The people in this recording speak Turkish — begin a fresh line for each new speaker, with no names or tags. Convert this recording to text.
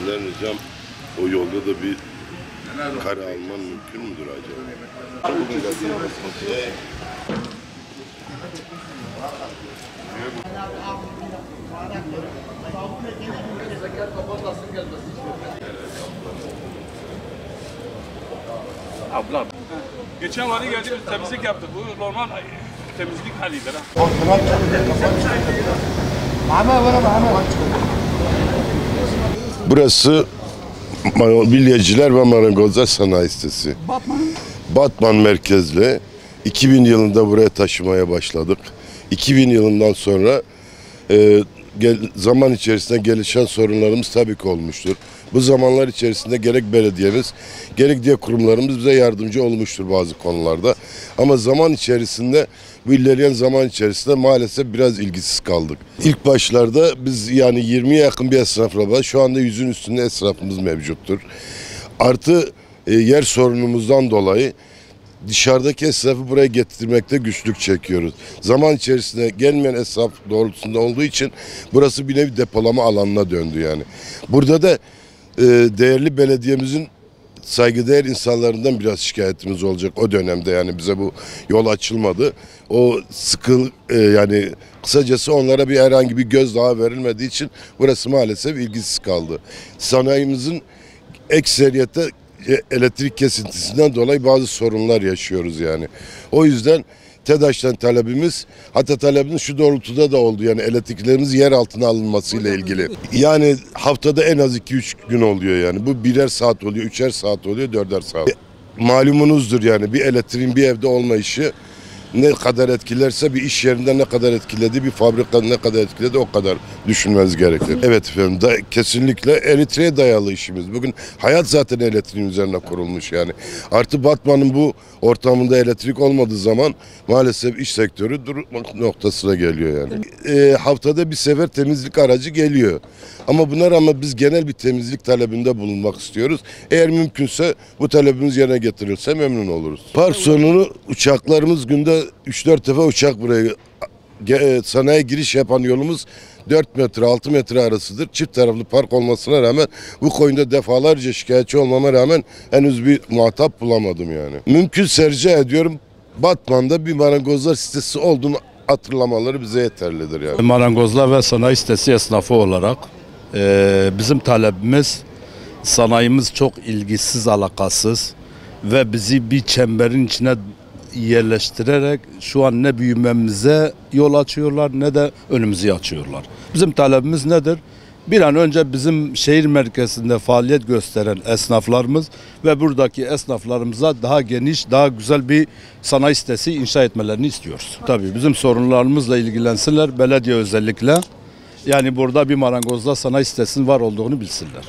Hocam o yolda da bir kare alman mümkün müdür acaba?
Ablam. Geçen vali geldi biz temizlik yaptık. Bu normal temizlik halidir ha.
Burası Bilyeciler ve Marangozlar Sanayi Sitesi. Batman merkezli. 2000 yılında buraya taşımaya başladık. 2000 yılından sonra zaman içerisinde gelişen sorunlarımız tabii ki olmuştur. Bu zamanlar içerisinde gerek belediyemiz, gerek diğer kurumlarımız bize yardımcı olmuştur bazı konularda. Ama zaman içerisinde, bu ilerleyen zaman içerisinde maalesef biraz ilgisiz kaldık. İlk başlarda biz yani 20'ye yakın bir esnafla var. Şu anda 100'ün üstünde esnafımız mevcuttur. Artı yer sorunumuzdan dolayı dışarıdaki esnafı buraya getirmekte güçlük çekiyoruz. Zaman içerisinde gelmeyen esnaf doğrultusunda olduğu için burası bir nevi depolama alanına döndü yani. Burada da değerli belediyemizin saygıdeğer insanlarından biraz şikayetimiz olacak o dönemde, yani bize bu yol açılmadı. O yani kısacası onlara bir herhangi bir gözdağı verilmediği için burası maalesef ilgisiz kaldı. Sanayimizin ekseriyette elektrik kesintisinden dolayı bazı sorunlar yaşıyoruz yani. O yüzden TEDAŞ'tan talebimiz, hatta talebimiz şu doğrultuda da oldu, yani elektriklerimiz yer altına alınmasıyla ilgili. Yani haftada en az 2-3 gün oluyor yani. Bu birer saat oluyor, 3'er saat oluyor, 4'er saat. Malumunuzdur yani, bir elektriğin bir evde olmayışı ne kadar etkilerse bir iş yerinde ne kadar etkiledi, bir fabrikada ne kadar etkiledi, o kadar düşünmeniz gerekir. Evet efendim, kesinlikle elektriğe dayalı işimiz. Bugün hayat zaten elektriğin üzerine kurulmuş yani. Artı Batman'ın bu ortamında elektrik olmadığı zaman maalesef iş sektörü durmak noktasına geliyor yani. Haftada bir sefer temizlik aracı geliyor. Ama buna rağmen biz genel bir temizlik talebinde bulunmak istiyoruz. Eğer mümkünse bu talebimiz yerine getirilse memnun oluruz. Park sonunu uçaklarımız günde 3-4 defa uçak buraya sanayiye giriş yapan yolumuz 4 metre 6 metre arasıdır. Çift taraflı park olmasına rağmen bu konuda defalarca şikayetçi olmama rağmen henüz bir muhatap bulamadım yani. Mümkünse rica ediyorum, Batman'da bir marangozlar sitesi olduğunu hatırlamaları bize yeterlidir yani.
Marangozlar ve sanayi sitesi esnafı olarak bizim talebimiz, sanayimiz çok ilgisiz, alakasız ve bizi bir çemberin içine yerleştirerek şu an ne büyümemize yol açıyorlar ne de önümüzü açıyorlar. Bizim talebimiz nedir? Bir an önce bizim şehir merkezinde faaliyet gösteren esnaflarımız ve buradaki esnaflarımıza daha geniş, daha güzel bir sanayi sitesi inşa etmelerini istiyoruz. Tabii bizim sorunlarımızla ilgilensinler, belediye özellikle. Yani burada bir marangozla sanayi sitesinin var olduğunu bilsinler.